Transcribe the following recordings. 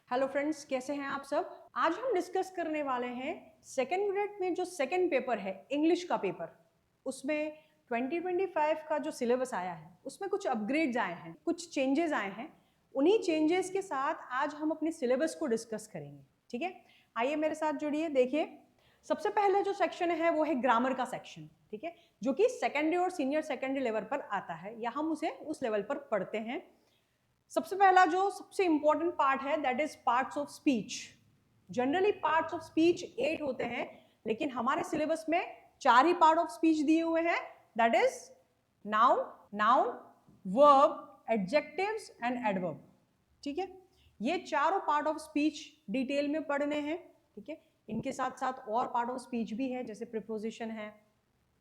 Hello friends, कैसे हैं आप सब। आज हम डिस्कस करने वाले हैं सेकेंड यूनिट में जो सेकेंड पेपर है इंग्लिश का पेपर, उसमें 2025 का जो सिलेबस आया है उसमें कुछ अपग्रेड्स आए हैं, कुछ चेंजेस आए हैं। उन्हीं चेंजेस के साथ आज हम अपने सिलेबस को डिस्कस करेंगे। ठीक है, आइए मेरे साथ जुड़िए। देखिए, सबसे पहले जो सेक्शन है वो है ग्रामर का सेक्शन। ठीक है, जो कि सेकेंडरी और सीनियर सेकेंडरी लेवल पर आता है या हम उसे उस लेवल पर पढ़ते हैं। सबसे पहला जो सबसे इंपॉर्टेंट पार्ट है that is parts of speech. Generally parts of speech 8 होते हैं, लेकिन हमारे सिलेबस में 4 ही पार्ट ऑफ स्पीच दिए हुए हैं, that is noun, verb, adjectives and adverb. ठीक है, ये चारों पार्ट ऑफ स्पीच डिटेल में पढ़ने हैं। ठीक है, इनके साथ साथ और पार्ट ऑफ स्पीच भी है, जैसे प्रीपोजिशन है,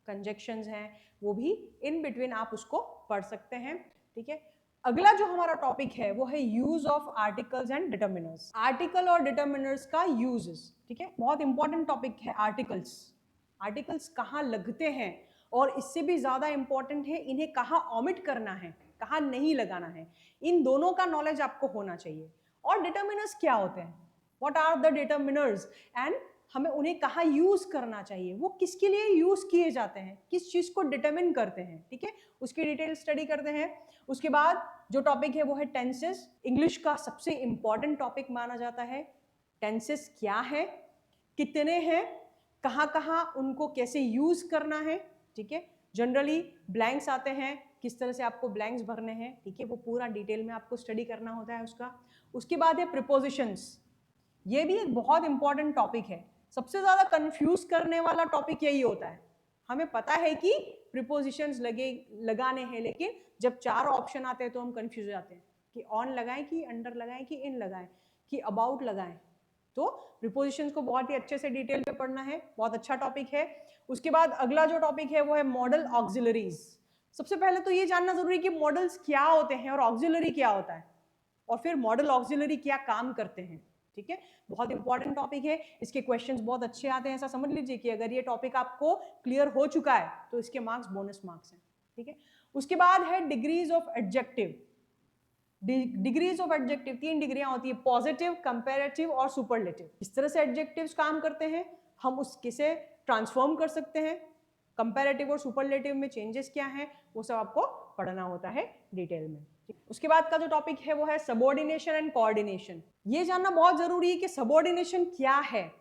कंजक्शंस हैं, वो भी इन बिटवीन आप उसको पढ़ सकते हैं। ठीक है, अगला जो हमारा टॉपिक है वो है use of articles and determiners. Article और डिटर्मिनर्स का यूजेस। ठीक है, बहुत इंपॉर्टेंट टॉपिक है आर्टिकल्स। आर्टिकल्स कहाँ लगते हैं, और इससे भी ज्यादा इंपॉर्टेंट है इन्हें कहाँ ऑमिट करना है, कहाँ नहीं लगाना है। इन दोनों का नॉलेज आपको होना चाहिए। और डिटर्मिनर्स क्या होते हैं, what are the determiners, and हमें उन्हें कहाँ यूज करना चाहिए, वो किसके लिए यूज किए जाते हैं, किस चीज को डिटरमिन करते हैं। ठीक है, उसकी डिटेल स्टडी करते हैं। उसके बाद जो टॉपिक है वो है टेंसेस। इंग्लिश का सबसे इंपॉर्टेंट टॉपिक माना जाता है। टेंसेस क्या है, कितने हैं, कहाँ कहाँ उनको कैसे यूज करना है। ठीक है, जनरली ब्लैंक्स आते हैं, किस तरह से आपको ब्लैंक्स भरने हैं। ठीक है, वो पूरा डिटेल में आपको स्टडी करना होता है उसका। उसके बाद है प्रीपोजिशंस। ये भी एक बहुत इंपॉर्टेंट टॉपिक है, सबसे ज्यादा कंफ्यूज करने वाला टॉपिक यही होता है। हमें पता है कि प्रीपोजिशंस लगाने हैं, लेकिन जब 4 ऑप्शन आते हैं तो हम कंफ्यूज हो जाते हैं कि ऑन लगाएं, कि अंडर लगाएं, कि इन लगाएं, कि अबाउट लगाएं। तो प्रीपोजिशंस को बहुत ही अच्छे से डिटेल में पढ़ना है, बहुत अच्छा टॉपिक है। उसके बाद अगला जो टॉपिक है वो है मॉडल ऑक्सिलरीज। सबसे पहले तो ये जानना जरूरी है कि मॉडल्स क्या होते हैं और ऑक्सिलरी क्या होता है, और फिर मॉडल ऑक्सिलरी क्या काम करते हैं। ठीक है, बहुत इंपॉर्टेंट टॉपिक है, इसके क्वेश्चंस बहुत अच्छे आते हैं। ऐसा समझ लीजिए कि अगर ये टॉपिक आपको क्लियर हो चुका है तो इसके मार्क्स बोनस मार्क्स हैं। ठीक है, उसके बाद है degrees of adjective. Degrees of adjective 3 डिग्रियां होती है, पॉजिटिव, कंपैरेटिव और सुपरलेटिव। इस तरह से एडजेक्टिव्स काम करते हैं, हम उसके से ट्रांसफॉर्म कर सकते हैं। कंपैरेटिव और सुपरलेटिव में चेंजेस क्या हैं वो सब आपको पढ़ना होता है डिटेल में। उसके बाद का जो टॉपिक है वो है सबऑर्डिनेशन एंड कोऑर्डिनेशन। ये जानना बहुत जरूरी है कि सबऑर्डिनेशन क्या है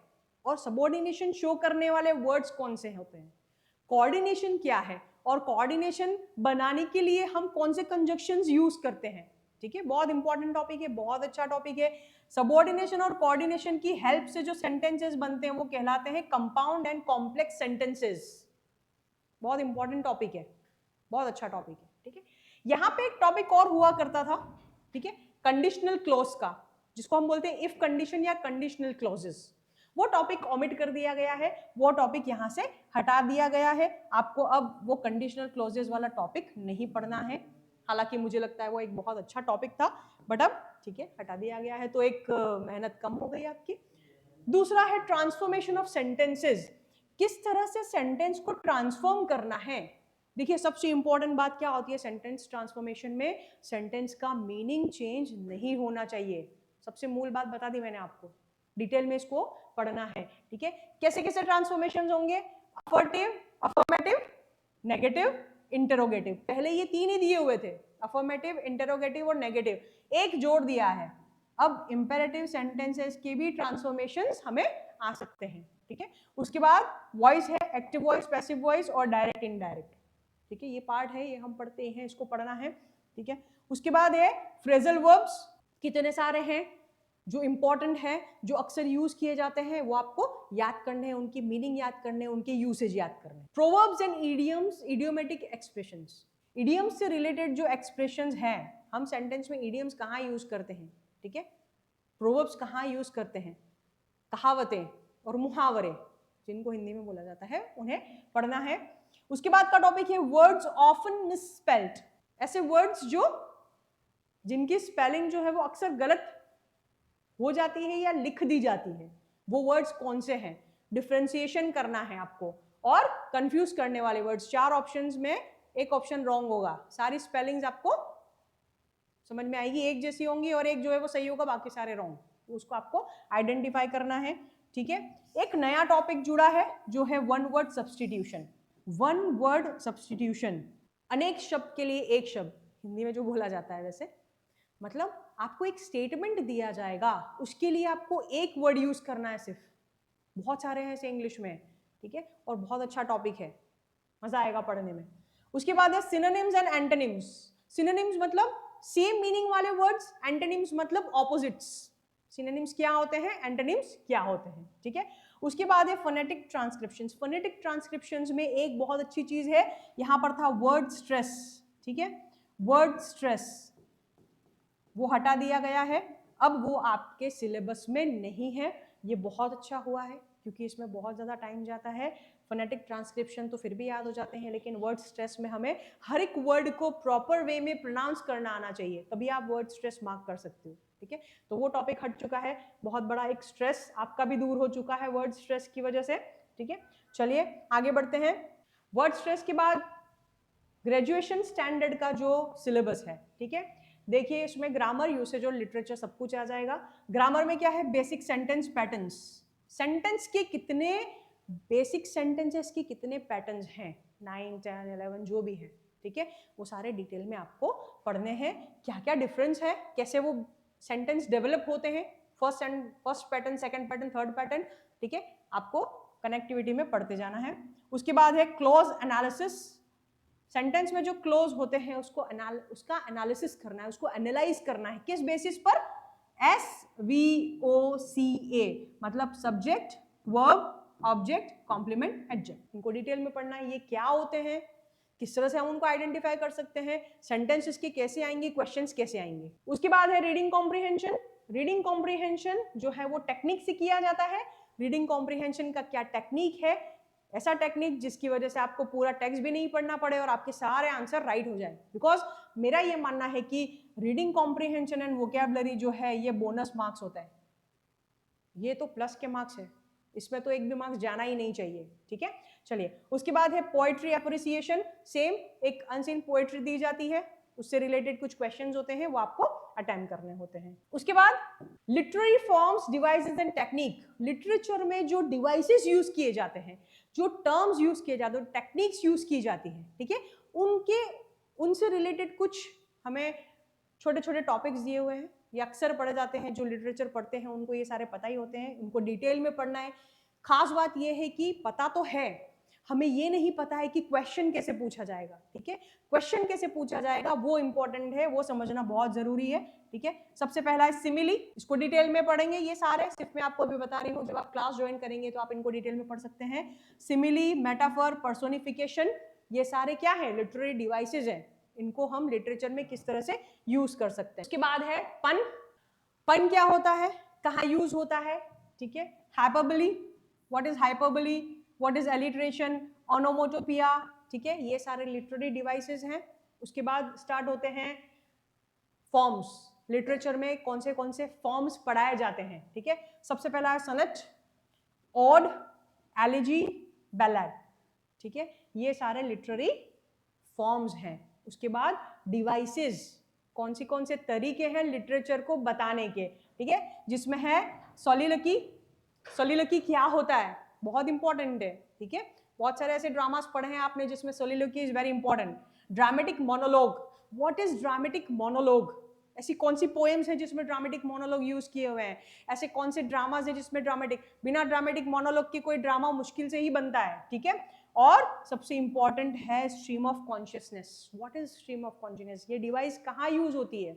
और सबऑर्डिनेशन शो करने वाले वर्ड्स कौन से होते हैं, कोऑर्डिनेशन क्या है, और कोऑर्डिनेशन बनाने के लिए हम कौन से कंजक्शंस यूज करते हैं। ठीक है, बहुत इंपॉर्टेंट टॉपिक है, बहुत अच्छा टॉपिक है। सबऑर्डिनेशन और कोऑर्डिनेशन की हेल्प से जो सेंटेंसेस बनते हैं वो कहलाते हैं कंपाउंड एंड कॉम्प्लेक्स सेंटेंसेस। बहुत इंपॉर्टेंट टॉपिक है, बहुत अच्छा टॉपिक है। ठीक है, यहां पे एक टॉपिक और हुआ करता था, ठीक है, कंडीशनल क्लॉज का, जिसको हम बोलते हैं इफ कंडीशन या कंडीशनल क्लॉजेस। वो टॉपिक ओमिट कर दिया गया है, वो टॉपिक यहां से हटा दिया गया है। आपको अब वो कंडीशनल क्लॉजेस वाला टॉपिक नहीं पढ़ना है। हालांकि मुझे लगता है वो एक बहुत अच्छा टॉपिक था, बट अब ठीक है हटा दिया गया है, तो एक मेहनत कम हो गई आपकी। दूसरा है ट्रांसफॉर्मेशन ऑफ सेंटेंसेस, किस तरह से सेंटेंस को ट्रांसफॉर्म करना है। देखिए, सबसे इंपॉर्टेंट बात क्या होती है सेंटेंस ट्रांसफॉर्मेशन में, सेंटेंस का मीनिंग चेंज नहीं होना चाहिए। सबसे मूल बात बता दी मैंने आपको, डिटेल में इसको पढ़ना है। ठीक है, कैसे कैसे ट्रांसफॉर्मेशन होंगे, अफर्टिव, अफर्मेटिव, नेगेटिव, इंटरोगेटिव। पहले ये 3 ही दिए हुए थे, अफर्मेटिव, इंटरोगेटिव और नेगेटिव, एक जोड़ दिया है। अब इंपेरेटिव सेंटेंसेस के भी ट्रांसफॉर्मेशंस हमें आ सकते हैं। ठीक है, उसके बाद वॉइस है, एक्टिव वॉइस, पैसिव वॉइस और डायरेक्ट इनडायरेक्ट। ठीक है, ये पार्ट है, ये हम पढ़ते हैं, इसको पढ़ना है। ठीक है, उसके बाद है फ्रेजल वर्ब्स, कितने सारे हैं जो इंपॉर्टेंट है, जो अक्सर यूज किए जाते हैं, वो आपको याद करने हैं, उनकी मीनिंग याद करने हैं, उनके यूसेज याद करने हैं। Proverbs and idioms, idiomatic expressions. Idioms से रिलेटेड जो एक्सप्रेशंस हैं, हम सेंटेंस में इडियम्स कहाँ यूज करते हैं। ठीक है, प्रोवर्ब्स कहाँ यूज करते हैं, कहावतें और मुहावरे जिनको हिंदी में बोला जाता है, उन्हें पढ़ना है। उसके बाद का टॉपिक है वर्ड्स ऑफन मिसस्पेल्ड, ऐसे वर्ड्स जो जिनकी स्पेलिंग जो है वो अक्सर गलत हो जाती है या लिख दी जाती है, वो वर्ड्स कौन से हैं, डिफरेंशिएशन करना है आपको। और कंफ्यूज करने वाले वर्ड्स, 4 ऑप्शंस में एक ऑप्शन रॉन्ग होगा, सारी स्पेलिंग्स आपको समझ में आएगी, एक जैसी होंगी और एक जो है वो सही होगा, बाकी सारे रॉन्ग। उसको आपको आइडेंटिफाई करना है, ठीक है। एक नया टॉपिक जुड़ा है जो है one word substitution. One word substitution, अनेक शब्द के लिए एक शब्द, हिंदी में जो बोला जाता है वैसे, मतलब आपको एक स्टेटमेंट दिया जाएगा, उसके लिए आपको एक वर्ड यूज करना है सिर्फ। बहुत सारे हैं ऐसे इंग्लिश में, ठीक है, और बहुत अच्छा टॉपिक है, मजा आएगा पढ़ने में। उसके बाद है सिनोनिम्स एंड एंटोनिम्स। सिनोनिम्स मतलब सेम मीनिंग वाले वर्ड्स, एंटोनिम्स मतलब ऑपोजिट्स। सिनोनिम्स क्या होते हैं, एंटोनिम्स क्या होते हैं, ठीक है। उसके बाद है फोनेटिक ट्रांसक्रिप्शंस। फोनेटिक ट्रांसक्रिप्शंस में एक बहुत अच्छी चीज है, यहां पर था वर्ड स्ट्रेस, ठीक है, वर्ड स्ट्रेस वो हटा दिया गया है, अब वो आपके सिलेबस में नहीं है। ये बहुत अच्छा हुआ है क्योंकि इसमें बहुत ज़्यादा टाइम जाता है। फोनेटिक ट्रांसक्रिप्शन तो फिर भी याद हो जाते हैं, लेकिन वर्ड स्ट्रेस में हमें हर एक वर्ड को प्रॉपर वे में प्रोनाउंस करना आना चाहिए, तभी आप वर्ड स्ट्रेस मार्क कर सकते हो, ठीक है। तो वो टॉपिक हट चुका है, बहुत बड़ा एक स्ट्रेस आपका भी दूर हो चुका है वर्ड स्ट्रेस की वजह से, ठीक है। चलिए आगे बढ़ते हैं। वर्ड स्ट्रेस के बाद ग्रेजुएशन स्टैंडर्ड का जो सिलेबस है, ठीक है, देखिए इसमें ग्रामर, यूसेज और लिटरेचर सब कुछ आ जाएगा। ग्रामर में क्या है, बेसिक सेंटेंस पैटर्न्स, सेंटेंस के कितने बेसिक सेंटेंसेस की कितने पैटर्न्स हैं, 9, 10, 11 जो भी है, ठीक है, वो सारे डिटेल में आपको पढ़ने हैं। क्या क्या डिफरेंस है, कैसे वो सेंटेंस डेवलप होते हैं, first pattern, second pattern, third pattern, ठीक है, आपको कनेक्टिविटी में पढ़ते जाना है। उसके बाद है क्लॉज एनालिसिस। सेंटेंस में जो क्लोज होते हैं उसका एनालिसिस करना है, उसको एनालाइज करना है, किस बेसिस पर, SVOCA, मतलब सब्जेक्ट, वर्ब, ऑब्जेक्ट, कॉम्प्लीमेंट, एडजेक्ट। इनको डिटेल में पढ़ना है, ये क्या होते हैं, किस तरह से हम उनको आइडेंटिफाई कर सकते हैं, सेंटेंस इसके कैसे आएंगे, क्वेश्चंस कैसे आएंगे। उसके बाद है रीडिंग कॉम्प्रिहेंशन। रीडिंग कॉम्प्रिहेंशन जो है वो टेक्निक से किया जाता है। रीडिंग कॉम्प्रिहेंशन का क्या टेक्निक है, ऐसा टेक्निक जिसकी वजह से आपको पूरा टेक्स्ट भी नहीं पढ़ना पड़े और आपके सारे आंसर राइट हो जाए। बिकॉज मेरा ये मानना है कि रीडिंग कॉम्प्रिहेंशन एंड वोकैबुलरी जो है ये बोनस मार्क्स होता है, ये तो प्लस के मार्क्स है, इसमें तो एक भी मार्क्स जाना ही नहीं चाहिए, ठीक है। चलिए उसके बाद है पोएट्री एप्रिसिएशन। सेम एक अनसीन पोएट्री दी जाती है, उससे रिलेटेड कुछ क्वेश्चंस होते हैं, वो आपको अटेम्प्ट करने होते हैं। उसके बाद literary forms, devices and technique. Literature में जो डिवाइसेस यूज किए जाते हैं, जो टर्म्स यूज किए जाते हैं, टेक्निक्स यूज की जाती है, ठीक है, उनसे रिलेटेड कुछ हमें छोटे छोटे टॉपिक्स दिए हुए हैं, ये अक्सर पढ़े जाते हैं, जो लिटरेचर पढ़ते हैं उनको ये सारे पता ही होते हैं, उनको डिटेल में पढ़ना है। खास बात ये है कि पता तो है, हमें ये नहीं पता है कि क्वेश्चन कैसे पूछा जाएगा, ठीक है, क्वेश्चन कैसे पूछा जाएगा वो इंपॉर्टेंट है, वो समझना बहुत जरूरी है, ठीक है। सबसे पहला है सिमिली, इसको डिटेल में पढ़ेंगे, ये सारे सिर्फ मैं आपको अभी बता रही हूँ, जब आप क्लास ज्वाइन करेंगे तो आप इनको डिटेल में पढ़ सकते हैं। सिमिली, मेटाफर, पर्सोनिफिकेशन, ये सारे क्या है, लिटरेरी डिवाइसेज है, इनको हम लिटरेचर में किस तरह से यूज कर सकते हैं। उसके बाद है पन। पन क्या होता है, कहाँ यूज होता है, ठीक है। Hyperbole, what is hyperbole, what is alliteration, onomatopoeia, ठीक है, ये सारे लिटरेरी डिवाइसेस हैं। उसके बाद स्टार्ट होते हैं फॉर्म्स। लिटरेचर में कौन से फॉर्म्स पढ़ाए जाते हैं, ठीक है। सबसे पहला है सनेट, ऑड, एलिजी, बैलेड, ठीक है, ये सारे लिटरेरी फॉर्म्स हैं। उसके बाद डिवाइसेस, कौन से तरीके हैं लिटरेचर को बताने के, ठीक है, जिसमें है सॉलिलोकी। सॉलिलोकी क्या होता है, बहुत इंपॉर्टेंट है, ठीक है, बहुत सारे ऐसे ड्रामास पढ़े हैं आपने जिसमें soliloquy is very important. Dramatic monologue, what is dramatic monologue, ऐसी कौन सी पोएम्स हैं जिसमें ड्रामेटिक मोनोलॉग यूज किए हुए हैं, ऐसे कौन से ड्रामास हैं जिसमें ड्रामेटिक, बिना ड्रामेटिक मोनोलॉग के कोई ड्रामा मुश्किल से ही बनता है, ठीक है। और सबसे इंपॉर्टेंट है stream of consciousness. What is stream of consciousness, ये डिवाइस कहाँ यूज होती है,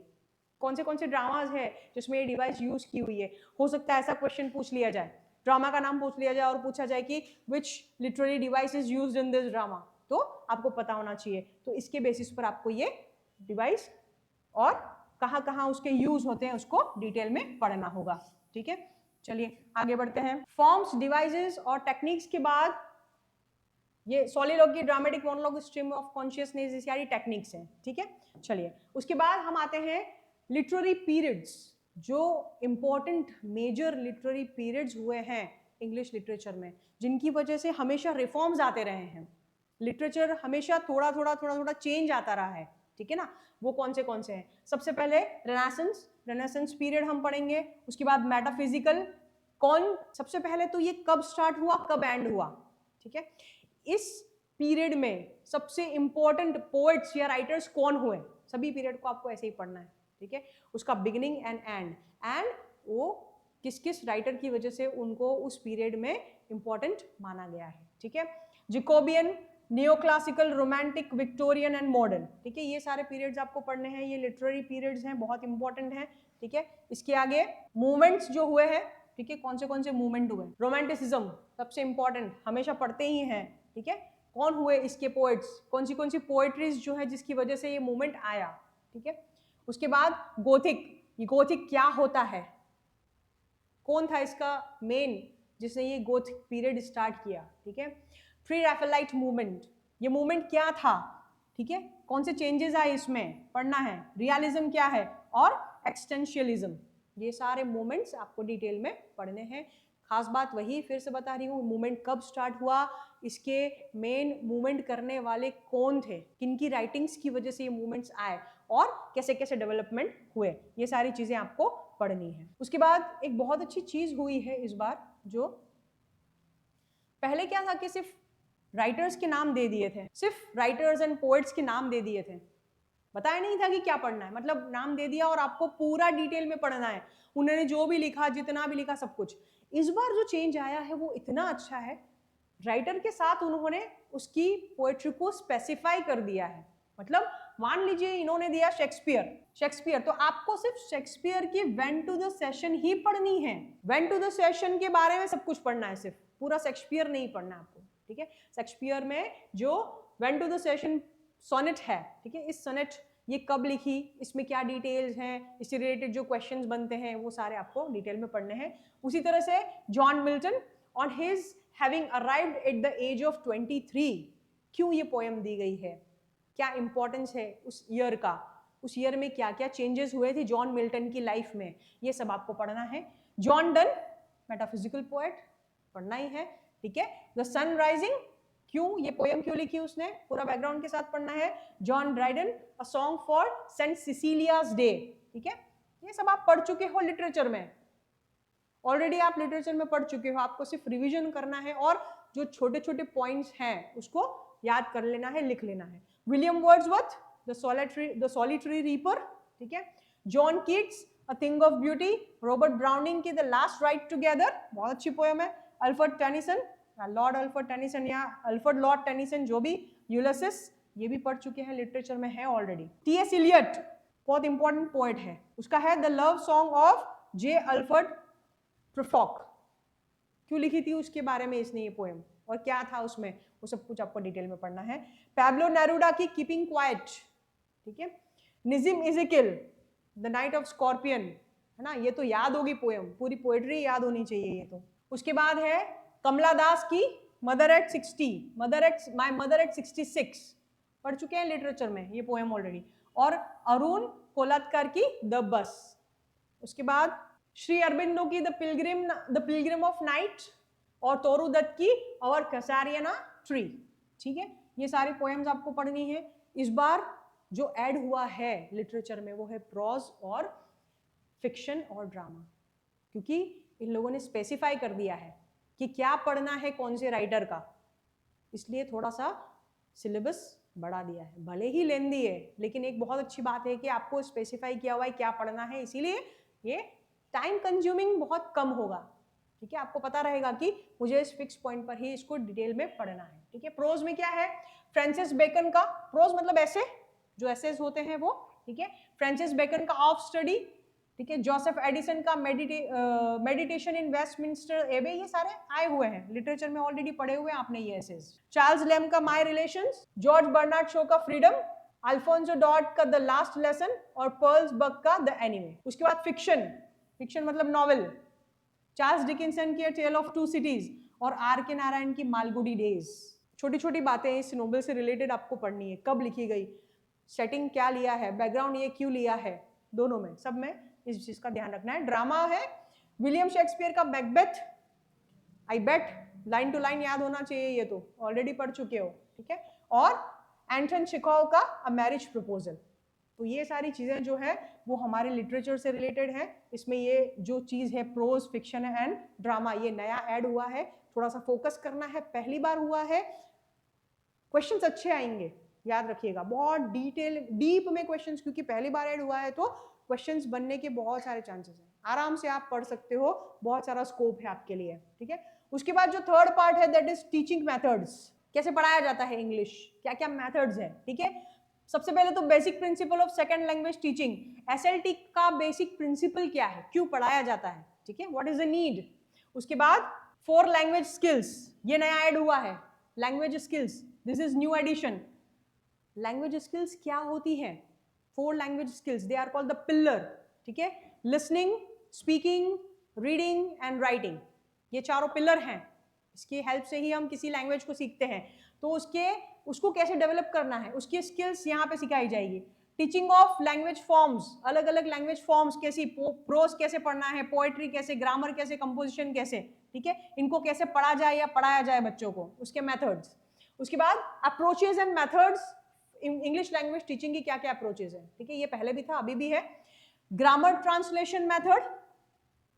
कौन से ड्रामाज है जिसमें ये डिवाइस यूज की हुई है। हो सकता है ऐसा क्वेश्चन पूछ लिया जाए, ड्रामा का नाम पूछ लिया जाए और पूछा जाए कि विच literary device is used in this drama, तो आपको पता होना चाहिए। तो इसके बेसिस पर आपको ये डिवाइस और कहाँ उसके यूज होते हैं उसको डिटेल में पढ़ना होगा, ठीक है। चलिए आगे बढ़ते हैं। फॉर्म्स, डिवाइसेस और टेक्निक्स के बाद ये soliloquy, dramatic monologue, stream of consciousness, ये सारी टेक्निक्स हैं, ठीक है। चलिए उसके बाद हम आते हैं लिटरेरी पीरियड्स, जो इंपॉर्टेंट मेजर लिटरेरी पीरियड्स हुए हैं इंग्लिश लिटरेचर में, जिनकी वजह से हमेशा रिफॉर्म्स आते रहे हैं, लिटरेचर हमेशा थोड़ा चेंज आता रहा है, ठीक है ना। वो कौन से हैं, सबसे पहले रेनेसेंस, रेनेसेंस पीरियड हम पढ़ेंगे, उसके बाद मेटाफिजिकल, कौन सबसे पहले तो ये कब स्टार्ट हुआ, कब एंड हुआ, ठीक है। इस पीरियड में सबसे इंपॉर्टेंट पोएट्स या राइटर्स कौन हुए, सभी पीरियड को आपको ऐसे ही पढ़ना है, ठीक है। उसका बिगिनिंग एंड एंड, एंड वो किस किस राइटर की वजह से उनको उस पीरियड में इंपॉर्टेंट माना गया है, ठीक है। Jacobean, neo classical, romantic, Victorian and modern, ठीक है। ये सारे पीरियड्स आपको पढ़ने हैं, ये लिटरेरी पीरियड्स हैं, बहुत इंपॉर्टेंट हैं, ठीक है। इसके आगे मूवमेंट्स जो हुए हैं, ठीक है, कौन से मूवमेंट हुए, रोमांटिसिज्म सबसे इंपॉर्टेंट, हमेशा पढ़ते ही हैं, ठीक है। कौन हुए इसके पोएट्स, कौन सी पोएट्रीज जो है जिसकी वजह से ये मूवमेंट आया, ठीक है। उसके बाद गोथिक, ये गोथिक क्या होता है, कौन था इसका मेन जिसने ये गोथिक पीरियड स्टार्ट किया, ठीक है। प्री रैफेलाइट मूवमेंट, ये मूवमेंट क्या था, ठीक है, कौन से चेंजेस आए इसमें पढ़ना है, रियलिज्म क्या है, और एक्सटेंशियलिज्म, ये सारे मूवमेंट्स आपको डिटेल में पढ़ने हैं। खास बात वही फिर से बता रही हूँ, मूवमेंट कब स्टार्ट हुआ, इसके मेन मूवमेंट करने वाले कौन थे, किनकी राइटिंग्स की वजह से ये मूवमेंट्स आए, और कैसे कैसे डेवलपमेंट हुए, ये सारी चीजें आपको पढ़नी है। उसके बाद एक बहुत अच्छी चीज हुई है इस बार, जो पहले क्या था कि सिर्फ राइटर्स के नाम दे दिए थे, सिर्फ राइटर्स एंड पोएट्स के नाम दे दिए थे, बताया नहीं था कि क्या पढ़ना है, मतलब नाम दे दिया और आपको पूरा डिटेल में पढ़ना है, उन्होंने जो भी लिखा, जितना भी लिखा, सब कुछ। इस बार जो चेंज आया है वो इतना अच्छा है, राइटर के साथ उन्होंने उसकी पोएट्री को स्पेसिफाई कर दिया है। मतलब मान लीजिए इन्होंने दिया शेक्सपियर, तो आपको सिर्फ शेक्सपियर की वेंट टू द सेशन ही पढ़नी है, वेंट टू द सेशन के बारे में सब कुछ पढ़ना है, सिर्फ पूरा शेक्सपियर नहीं पढ़ना आपको, ठीक है। शेक्सपियर में जो went to the session sonnet है, ठीक है, इस सोनेट ये कब लिखी, इसमें क्या डिटेल्स हैं, इससे रिलेटेड जो क्वेश्चंस बनते हैं वो सारे आपको डिटेल में पढ़ने हैं। उसी तरह से John Milton on his having arrived at the age of 23, क्यों ये पोएम दी गई है, क्या इंपॉर्टेंस है उस ईयर का, उस ईयर में क्या क्या चेंजेस हुए थे जॉन मिल्टन की लाइफ में, ये सब आपको पढ़ना है। जॉन डन, मेटाफिजिकल पोएट, पढ़ना ही है, ठीक है। द सन राइजिंग, क्यों ये पोएम क्यों लिखी उसने, पूरा बैकग्राउंड के साथ पढ़ना है। John Dryden, a song for Saint Cecilia's day, ठीक है। ये सब आप पढ़ चुके हो लिटरेचर में, ऑलरेडी आप लिटरेचर में पढ़ चुके हो, आपको सिर्फ रिवीजन करना है और जो छोटे छोटे पॉइंट्स हैं उसको याद कर लेना है, लिख लेना है। William Wordsworth, the solitary reaper, ठीक है। John Keats, a thing of beauty, Robert browning की द लास्ट राइड टुगेदर, बहुत अच्छी पोएम है। Alfred Tennyson, Lord Alfred Tennyson या अल्फ्रेड लॉर्ड टेनिसन, जो भी, यूलिसिस, ये भी पढ़ चुके हैं, लिटरेचर में है ऑलरेडी। टी.एस. इलियट, बहुत इंपॉर्टेंट पोएट है, उसका है the love song of J. Alfred Prufrock, क्यों लिखी थी उसके बारे में इसने ये पोएम, और क्या था उसमें, वो सब कुछ आपको डिटेल में पढ़ना है। पैब्लो नेरुडा की कीपिंग क्वाइट, ठीक है। निजिम इज़ेकिएल, द नाइट ऑफ स्कॉर्पियन, है ना, ये तो याद होगी पोएम, पूरी पोएट्री याद होनी चाहिए ये तो। उसके बाद है कमला दास की mother eight 60, my mother eight 66, पढ़ चुके हैं लिटरेचर में ये पोएम ऑलरेडी। और अरुण कोलात्कर की द बस। उसके बाद श्री अरबिंदो की द पिलग्रिम ऑफ नाइट, और तोरू दत्त की और कसारियाना ट्री, ठीक है। ये सारी पोएम्स आपको पढ़नी है। इस बार जो ऐड हुआ है लिटरेचर में वो है प्रोज और फिक्शन और ड्रामा, क्योंकि इन लोगों ने स्पेसिफाई कर दिया है कि क्या पढ़ना है कौन से राइटर का, इसलिए थोड़ा सा सिलेबस बढ़ा दिया है, भले ही लेंदी है, लेकिन एक बहुत अच्छी बात है कि आपको स्पेसिफाई किया हुआ है क्या पढ़ना है, इसीलिए ये टाइम कंज्यूमिंग बहुत कम होगा, ठीक है। आपको पता रहेगा कि मुझे इस फिक्स पॉइंट पर ही इसको डिटेल में पढ़ना है, ठीक है। प्रोज में क्या है, फ्रांसिस बेकन का, प्रोज मतलब ऐसे जो एसेज होते हैं वो, ठीक है। फ्रांसिस बेकन का ऑफ स्टडी, ठीक है। जोसेफ एडिसन का मेडिटेशन इन वेस्टमिंस्टर एबे, ये सारे आए हुए हैं लिटरेचर में, ऑलरेडी पढ़े हुए हैं आपने ये एसेज। चार्ल्स लैम का my relations, George Bernard Shaw का फ्रीडम, अल्फोंसो डॉट का द लास्ट लेसन, और पर्ल्स बग का द एनिमे। उसके बाद फिक्शन, फिक्शन मतलब नॉवेल, चार्ल्स डिकिंसन की टेल ऑफ टू सिटीज, और आर के नारायण की मालगुडी डेज। छोटी छोटी बातें इस नोवेल से रिलेटेड आपको पढ़नी है, कब लिखी गई, सेटिंग क्या लिया है, बैकग्राउंड ये क्यों लिया है, दोनों में, सब में इस चीज का ध्यान रखना है। ड्रामा है विलियम शेक्सपियर का Macbeth, I bet line to line याद होना चाहिए, ये तो ऑलरेडी पढ़ चुके हो, ठीक है। और एंटन चेखव का अ मैरिज प्रपोजल, तो ये सारी चीज़ें जो है वो हमारे लिटरेचर से रिलेटेड है। इसमें ये जो चीज़ है प्रोज, फिक्शन एंड ड्रामा, ये नया ऐड हुआ है, थोड़ा सा फोकस करना है, पहली बार हुआ है। क्वेश्चंस अच्छे आएंगे, याद रखिएगा, बहुत डीप में क्वेश्चंस, क्योंकि पहली बार ऐड हुआ है तो क्वेश्चंस बनने के बहुत सारे चांसेस हैं। आराम से आप पढ़ सकते हो, बहुत सारा स्कोप है आपके लिए, ठीक है। उसके बाद जो थर्ड पार्ट है दैट इज टीचिंग मेथड्स, कैसे पढ़ाया जाता है इंग्लिश, क्या क्या मेथड्स है, ठीक है। सबसे पहले तो basic principle of second language teaching, SLT का बेसिक प्रिंसिपल क्या है, क्यों पढ़ाया जाता है, ठीक है, व्हाट इज द नीड। उसके बाद 4 लैंग्वेज स्किल्स, ये नया ऐड हुआ है, language skills, this is new edition. Language skills क्या होती है, 4 language skills, they are called the pillar, ठीक है। Listening, speaking, reading and writing, ये चारों पिलर हैं, इसकी हेल्प से ही हम किसी लैंग्वेज को सीखते हैं। तो उसको कैसे डेवलप करना है, उसकी स्किल्स यहाँ पे सिखाई जाएगी। टीचिंग ऑफ लैंग्वेज फॉर्म्स, अलग अलग लैंग्वेज फॉर्म्स कैसी, प्रोज कैसे पढ़ना है, पोएट्री कैसे, ग्रामर कैसे, कंपोजिशन कैसे, ठीक है, इनको कैसे पढ़ा जाए या पढ़ाया जाए बच्चों को, उसके मेथड्स। उसके बाद approaches and methods, English language teaching की क्या क्या अप्रोचेज है, ठीक है, ये पहले भी था अभी भी है। ग्रामर ट्रांसलेशन मेथड,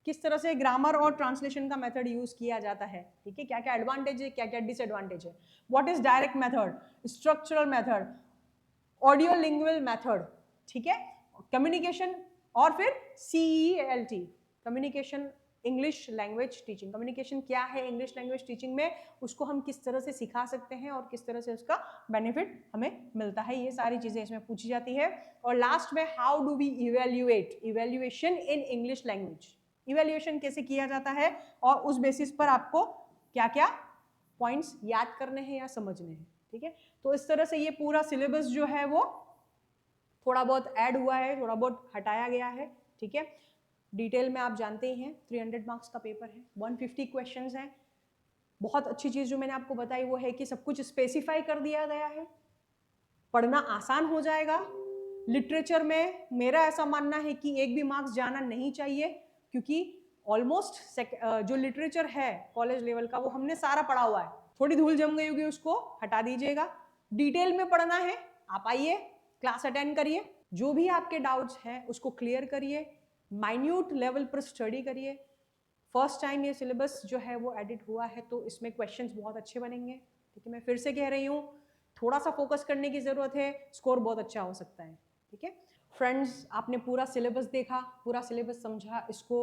किस तरह से ग्रामर और ट्रांसलेशन का मेथड यूज किया जाता है, ठीक है, क्या क्या एडवांटेज है, क्या क्या डिसएडवांटेज है। What is direct method, structural method, audio lingual method, ठीक है, कम्युनिकेशन, और फिर CELT, communication English language teaching, communication क्या है इंग्लिश लैंग्वेज टीचिंग में, उसको हम किस तरह से सिखा सकते हैं और किस तरह से उसका बेनिफिट हमें मिलता है, ये सारी चीजें इसमें पूछी जाती है। और लास्ट में how do we evaluate, evaluation in English language, evaluation कैसे किया जाता है और उस बेसिस पर आपको क्या क्या पॉइंट्स याद करने हैं या समझने हैं, ठीक है। तो इस तरह से ये पूरा सिलेबस जो है वो थोड़ा बहुत ऐड हुआ है, थोड़ा बहुत हटाया गया है, ठीक है। डिटेल में आप जानते ही हैं 300 मार्क्स का पेपर है, 150 क्वेश्चंस हैं। बहुत अच्छी चीज जो मैंने आपको बताई वो है कि सब कुछ स्पेसिफाई कर दिया गया है, पढ़ना आसान हो जाएगा। लिटरेचर में मेरा ऐसा मानना है कि एक भी मार्क्स जाना नहीं चाहिए, क्योंकि ऑलमोस्ट जो लिटरेचर है कॉलेज लेवल का वो हमने सारा पढ़ा हुआ है, थोड़ी धूल जम गई होगी उसको हटा दीजिएगा। डिटेल में पढ़ना है, आप आइए, क्लास अटेंड करिए, जो भी आपके डाउट्स हैं उसको क्लियर करिए, माइन्यूट लेवल पर स्टडी करिए। फर्स्ट टाइम ये सिलेबस जो है वो एडिट हुआ है तो इसमें क्वेश्चंस बहुत अच्छे बनेंगे, ठीक है। मैं फिर से कह रही हूँ, थोड़ा सा फोकस करने की जरूरत है, स्कोर बहुत अच्छा हो सकता है, ठीक है। फ्रेंड्स, आपने पूरा सिलेबस देखा, पूरा सिलेबस समझा, इसको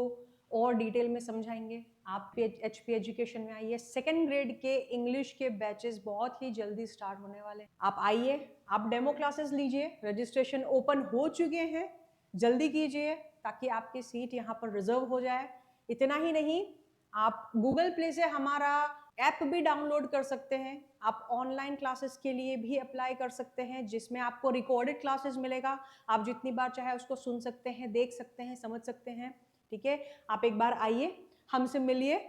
और डिटेल में समझाएंगे। आप HP एजुकेशन में आइए, सेकेंड ग्रेड के इंग्लिश के बैचेस बहुत ही जल्दी स्टार्ट होने वाले हैं, आप आइए, आप डेमो क्लासेस लीजिए, रजिस्ट्रेशन ओपन हो चुके हैं, जल्दी कीजिए ताकि आपकी सीट यहाँ पर रिजर्व हो जाए। इतना ही नहीं, आप गूगल प्ले से हमारा ऐप भी डाउनलोड कर सकते हैं, आप ऑनलाइन क्लासेस के लिए भी अप्लाई कर सकते हैं, जिसमें आपको रिकॉर्डेड क्लासेस मिलेगा, आप जितनी बार चाहे उसको सुन सकते हैं, देख सकते हैं, समझ सकते हैं, ठीक है। आप एक बार आइए, हमसे मिलिए,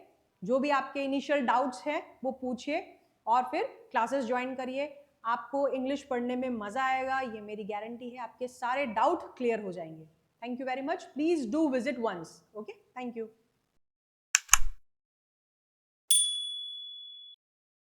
जो भी आपके इनिशियल डाउट्स हैं वो पूछिए और फिर क्लासेस ज्वाइन करिए। आपको इंग्लिश पढ़ने में मजा आएगा, ये मेरी गारंटी है, आपके सारे डाउट क्लियर हो जाएंगे। Thank you very much, please do visit once, okay, thank you.